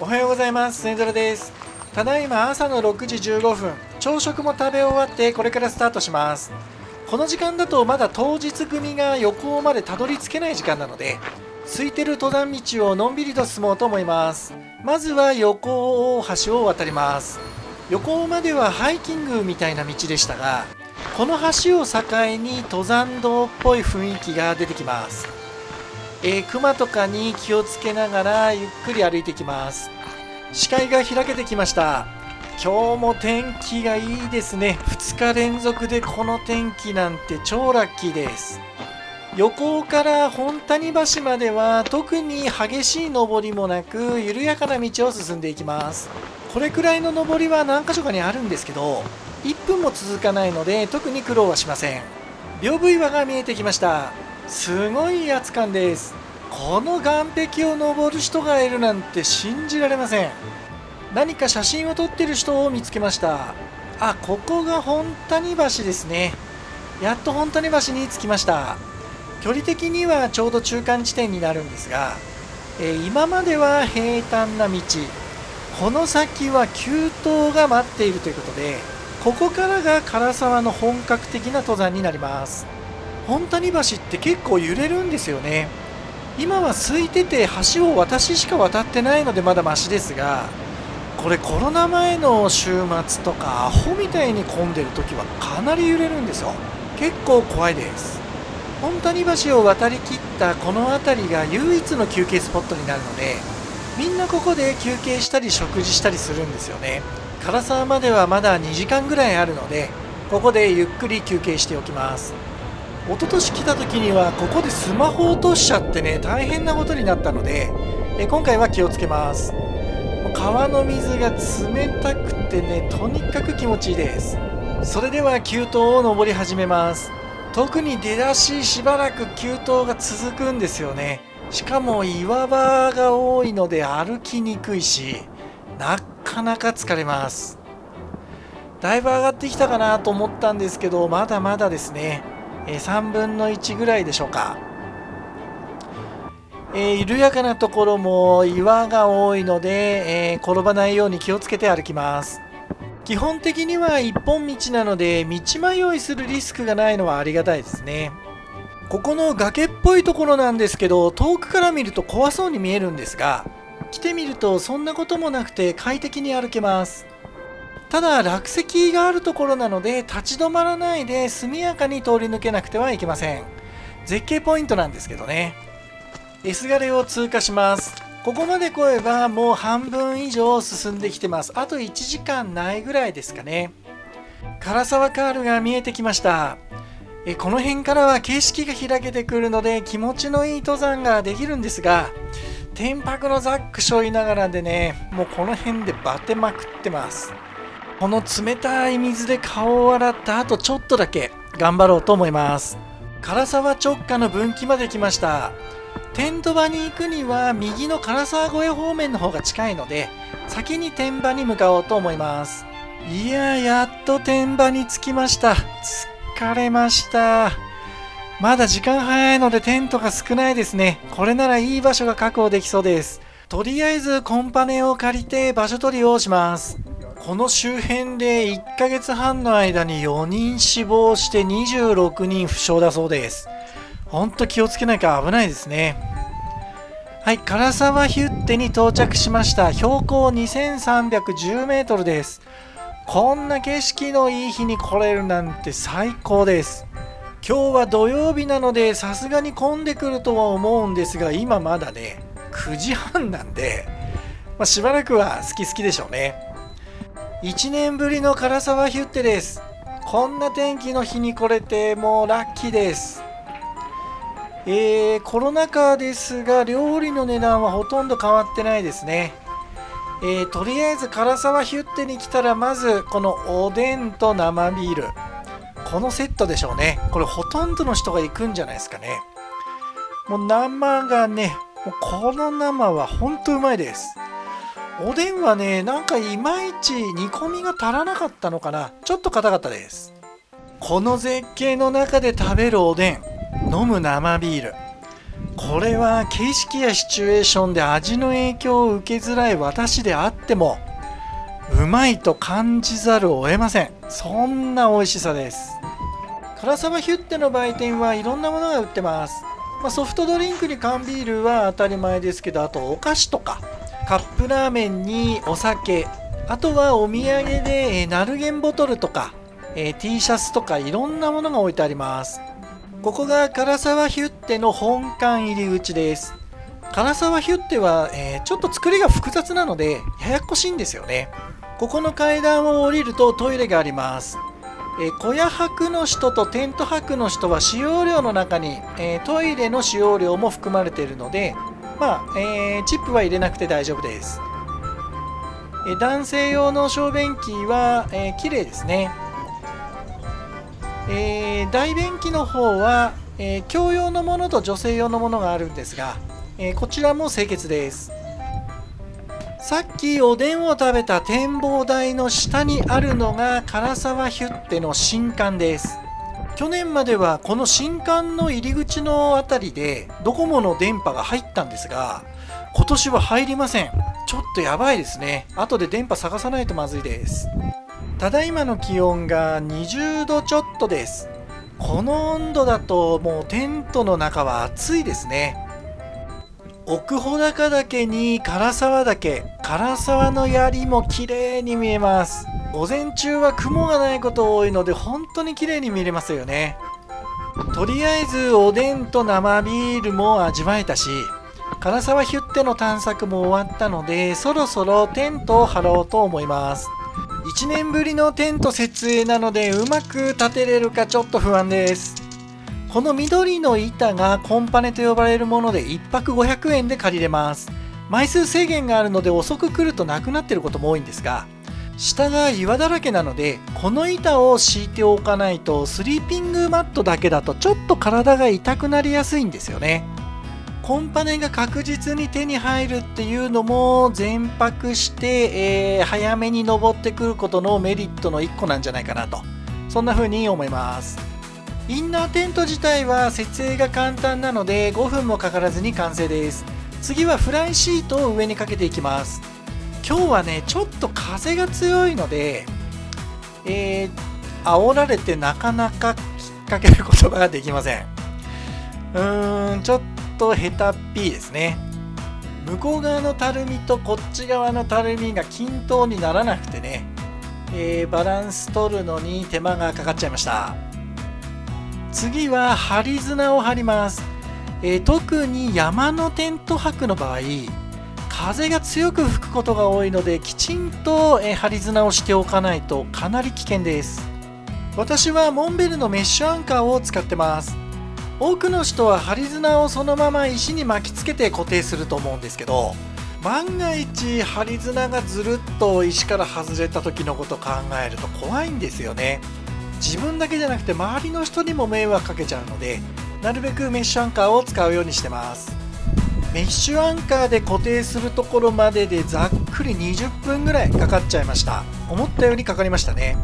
おはようございます。ねずらです。ただいま朝の6時15分、朝食も食べ終わってこれからスタートします。この時間だとまだ当日組が横尾までたどり着けない時間なので、空いてる登山道をのんびりと進もうと思います。まずは横尾大橋を渡ります。横尾まではハイキングみたいな道でしたが、この橋を境に登山道っぽい雰囲気が出てきます。熊とかに気をつけながらゆっくり歩いていきます。視界が開けてきました。今日も天気がいいですね。2日連続でこの天気なんて超ラッキーです。横尾から本谷橋までは特に激しい登りもなく緩やかな道を進んでいきます。これくらいの登りは何箇所かにあるんですけど、1分も続かないので特に苦労はしません。屏風岩が見えてきました。すごい威圧感です。この岸壁を登る人がいるなんて信じられません。何か写真を撮ってる人を見つけました。あ、ここが本谷橋ですね。やっと本谷橋に着きました。距離的にはちょうど中間地点になるんですが、今までは平坦な道、この先は急登が待っているということで、ここからが唐沢の本格的な登山になります。本谷橋って結構揺れるんですよね。今は空いてて橋を私しか渡ってないのでまだマシですが、これコロナ前の週末とかアホみたいに混んでる時はかなり揺れるんですよ。結構怖いです。本谷橋を渡りきったこの辺りが唯一の休憩スポットになるので、みんなここで休憩したり食事したりするんですよね。唐沢まではまだ2時間ぐらいあるので、ここでゆっくり休憩しておきます。一昨年来た時にはここでスマホを落としちゃってね、大変なことになったので、今回は気をつけます。川の水が冷たくてね、とにかく気持ちいいです。それでは急登を登り始めます。特に出だししばらく急登が続くんですよね。しかも岩場が多いので歩きにくいし、なかなか疲れます。だいぶ上がってきたかなと思ったんですけど、まだまだですね。3分の1ぐらいでしょうか。緩やかなところも岩が多いので、転ばないように気をつけて歩きます。基本的には一本道なので道迷いするリスクがないのはありがたいですね。ここの崖っぽいところなんですけど、遠くから見ると怖そうに見えるんですが、来てみるとそんなこともなくて快適に歩けます。ただ落石があるところなので立ち止まらないで速やかに通り抜けなくてはいけません。絶景ポイントなんですけどね。S ガレを通過します。ここまで来ればもう半分以上進んできてます。あと1時間ないぐらいですかね。唐沢カールが見えてきました。この辺からは景色が開けてくるので気持ちのいい登山ができるんですが、天白のザック背負いながらでね、もうこの辺でバテまくってます。この冷たい水で顔を洗った後ちょっとだけ頑張ろうと思います。唐沢直下の分岐まで来ました。テント場に行くには右の唐沢越え方面の方が近いので、先に天場に向かおうと思います。いや、やっと天場に着きました。疲れました。まだ時間早いのでテントが少ないですね。これならいい場所が確保できそうです。とりあえずコンパネを借りて場所取りをします。この周辺で1ヶ月半の間に4人死亡して26人負傷だそうです。ほんと気をつけなきゃ危ないですね。はい、唐沢ヒュッテに到着しました。標高2310メートルです。こんな景色のいい日に来れるなんて最高です。今日は土曜日なのでさすがに混んでくるとは思うんですが、今まだね9時半なんで、しばらくは好きでしょうね。1年ぶりの唐沢ヒュッテです。こんな天気の日に来れてもうラッキーです。コロナ禍ですが料理の値段はほとんど変わってないですね。とりあえず唐沢ヒュッテに来たらまずこのおでんと生ビール、このセットでしょうね。これほとんどの人が行くんじゃないですかね。もう生がね、もうこの生はほんとうまいです。おでんはね、なんかいまいち煮込みが足らなかったのかな。ちょっと硬かったです。この絶景の中で食べるおでん、飲む生ビール、これは景色やシチュエーションで味の影響を受けづらい私であってもうまいと感じざるを得ません。そんな美味しさです。唐沢ヒュッテの売店はいろんなものが売ってます。ソフトドリンクに缶ビールは当たり前ですけど、あとお菓子とかカップラーメンにお酒、あとはお土産でナルゲンボトルとかT シャツとかいろんなものが置いてあります。ここが唐沢ヒュッテの本館入り口です。唐沢ヒュッテは、ちょっと作りが複雑なのでややこしいんですよね。ここの階段を降りるとトイレがあります。小屋泊の人とテント泊の人は使用料の中に、トイレの使用料も含まれているので、チップは入れなくて大丈夫です。男性用の小便器は、綺麗ですね。大便器の方は、共用のものと女性用のものがあるんですが、こちらも清潔です。さっきおでんを食べた展望台の下にあるのが唐沢ヒュッテの新館です。去年まではこの新館の入り口のあたりでドコモの電波が入ったんですが、今年は入りません。ちょっとやばいですね。後で電波探さないとまずいです。ただいまの気温が20度ちょっとです。この温度だともうテントの中は暑いですね。奥穂高岳に唐沢岳、唐沢の槍も綺麗に見えます。午前中は雲がないこと多いので本当に綺麗に見れますよね。とりあえずおでんと生ビールも味わえたし、唐沢ヒュッテの探索も終わったので、そろそろテントを張ろうと思います。1年ぶりのテント設営なのでうまく立てれるかちょっと不安です。この緑の板がコンパネと呼ばれるもので1泊500円で借りれます。枚数制限があるので遅く来るとなくなっていることも多いんですが、下が岩だらけなのでこの板を敷いておかないとスリーピングマットだけだとちょっと体が痛くなりやすいんですよね。コンパネが確実に手に入るっていうのも全泊して、早めに登ってくることのメリットの1個なんじゃないかなと、そんな風に思います。インナーテント自体は設営が簡単なので5分もかからずに完成です。次はフライシートを上にかけていきます。今日はねちょっと風が強いので、煽られてなかなか引っ掛けることができません。ちょっと下手っぴーですね。向こう側のたるみとこっち側のたるみが均等にならなくてね、バランス取るのに手間がかかっちゃいました。次は梁綱を張ります。特に山のテント泊の場合、風が強く吹くことが多いのできちんと梁綱をしておかないとかなり危険です。私はモンベルのメッシュアンカーを使ってます。多くの人は梁綱をそのまま石に巻きつけて固定すると思うんですけど、万が一梁綱がずるっと石から外れた時のことを考えると怖いんですよね。自分だけじゃなくて周りの人にも迷惑かけちゃうので、なるべくメッシュアンカーを使うようにしてます。メッシュアンカーで固定するところまででざっくり20分ぐらいかかっちゃいました。思ったよりかかりましたね。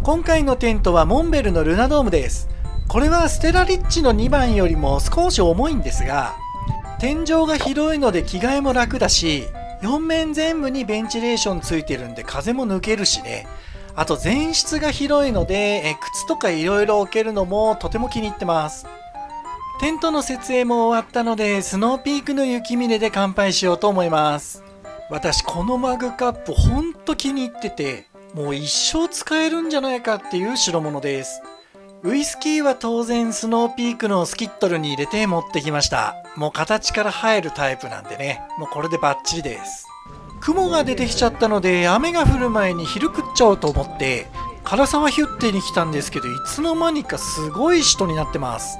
今回のテントはモンベルのルナドームです。これはステラリッチの2番よりも少し重いんですが、天井が広いので着替えも楽だし、4面全部にベンチレーションついてるんで風も抜けるしね。あと前室が広いので靴とかいろいろ置けるのもとても気に入ってます。テントの設営も終わったのでスノーピークの雪峰で乾杯しようと思います。私このマグカップほんと気に入ってて、もう一生使えるんじゃないかっていう代物です。ウイスキーは当然スノーピークのスキットルに入れて持ってきました。もう形から入るタイプなんでね、もうこれでバッチリです。雲が出てきちゃったので雨が降る前に昼食っちゃおうと思って唐沢ヒュッテに来たんですけど、いつの間にかすごい人になってます。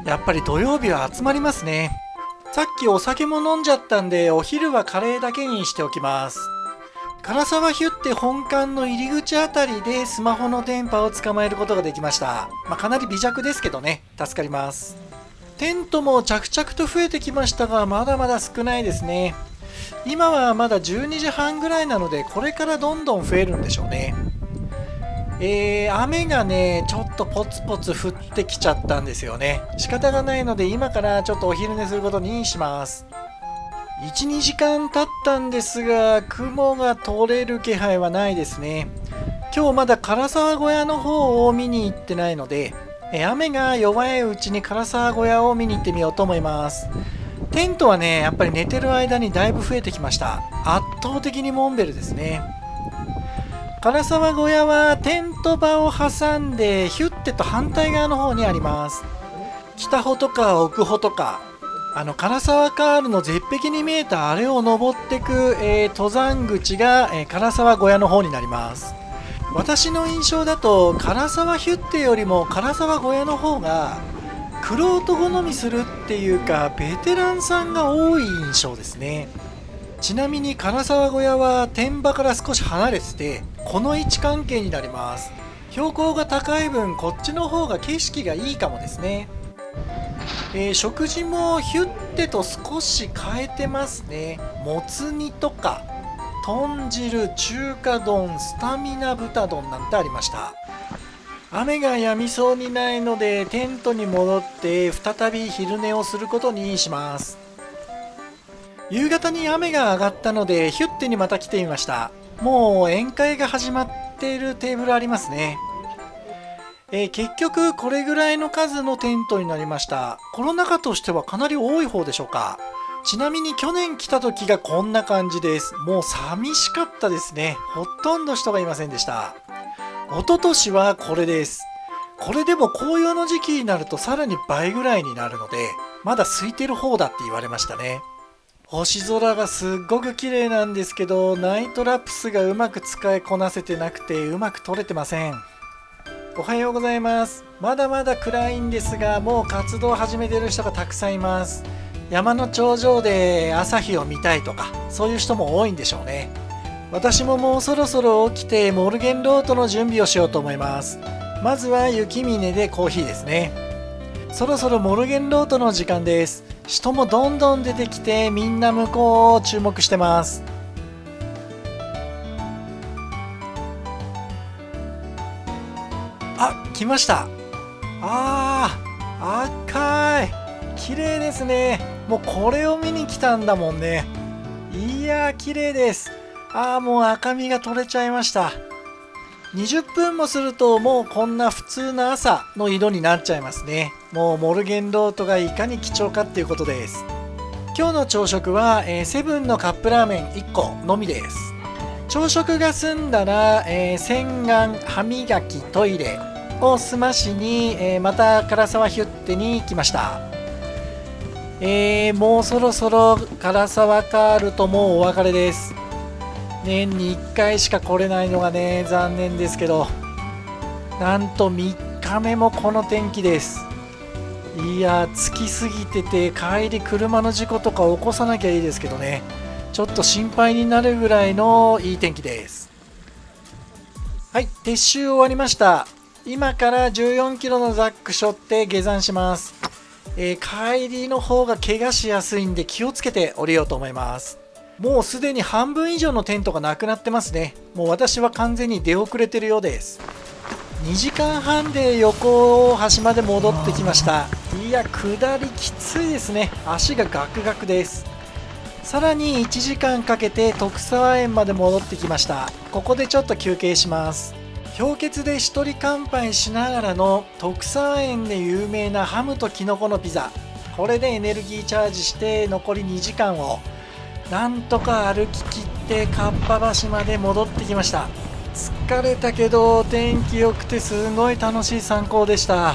やっぱり土曜日は集まりますね。さっきお酒も飲んじゃったんでお昼はカレーだけにしておきます。唐沢ヒュッテ本館の入り口あたりでスマホの電波を捕まえることができました。かなり微弱ですけどね、助かります。テントも着々と増えてきましたがまだまだ少ないですね。今はまだ12時半ぐらいなのでこれからどんどん増えるんでしょうね。雨がねちょっとポツポツ降ってきちゃったんですよね。仕方がないので今からちょっとお昼寝することにします。1、2時間経ったんですが雲が取れる気配はないですね。今日まだ唐沢小屋の方を見に行ってないので、雨が弱いうちに唐沢小屋を見に行ってみようと思います。テントはねやっぱり寝てる間にだいぶ増えてきました。圧倒的にモンベルですね。唐沢小屋はテント場を挟んでヒュッテと反対側の方にあります。北穂とか奥穂とか唐沢カールの絶壁に見えたあれを登ってく、登山口が、唐沢小屋の方になります。私の印象だと唐沢ヒュッテよりも唐沢小屋の方が玄人好みするっていうかベテランさんが多い印象ですね。ちなみに唐沢小屋は天場から少し離れててこの位置関係になります。標高が高い分こっちの方が景色がいいかもですね。食事もヒュッテと少し変えてますね。もつ煮とか豚汁、中華丼、スタミナ豚丼なんてありました。雨が止みそうにないのでテントに戻って再び昼寝をすることにします。夕方に雨が上がったのでヒュッテにまた来てみました。もう宴会が始まっているテーブルありますね。結局これぐらいの数のテントになりました。コロナ禍としてはかなり多い方でしょうか。ちなみに去年来た時がこんな感じです。もう寂しかったですね。ほとんど人がいませんでした。一昨年はこれです。これでも紅葉の時期になるとさらに倍ぐらいになるのでまだ空いてる方だって言われましたね。星空がすっごく綺麗なんですけどナイトラプスがうまく使いこなせてなくてうまく撮れてません。おはようございます。まだまだ暗いんですがもう活動を始めてる人がたくさんいます。山の頂上で朝日を見たいとかそういう人も多いんでしょうね。私ももうそろそろ起きてモルゲンロートの準備をしようと思います。まずは雪峰でコーヒーですね。そろそろモルゲンロートの時間です。人もどんどん出てきてみんな向こうを注目してます。あ、来ました。赤い綺麗ですね。もうこれを見に来たんだもんね。いやー綺麗です。もう赤みが取れちゃいました。20分もするともうこんな普通の朝の色になっちゃいますね。もうモルゲンロートがいかに貴重かっていうことです。今日の朝食は、セブンのカップラーメン1個のみです。朝食が済んだら、洗顔、歯磨き、トイレを済ましに、また唐沢ヒュッテに来ました。もうそろそろ唐沢カールともうお別れです。年に1回しか来れないのがね残念ですけど、なんと3日目もこの天気です。いや着きすぎてて帰り車の事故とか起こさなきゃいいですけどね、ちょっと心配になるぐらいのいい天気です。はい、撤収終わりました。今から14キロのザック背負って下山します。帰りの方が怪我しやすいんで気をつけて降りようと思います。もうすでに半分以上のテントがなくなってますね。もう私は完全に出遅れてるようです。2時間半で横大橋まで戻ってきました。いや下りきついですね。足がガクガクです。さらに1時間かけて徳沢園まで戻ってきました。ここでちょっと休憩します。氷結で一人乾杯しながらの徳沢園で有名なハムとキノコのピザ、これでエネルギーチャージして残り2時間をなんとか歩き切ってかっぱ橋まで戻ってきました。疲れたけど天気良くてすごい楽しい参考でした。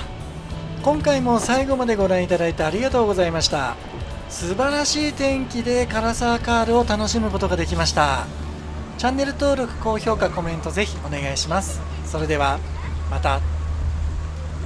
今回も最後までご覧いただいてありがとうございました。素晴らしい天気で唐沢カールを楽しむことができました。チャンネル登録、高評価、コメントぜひお願いします。それではまた。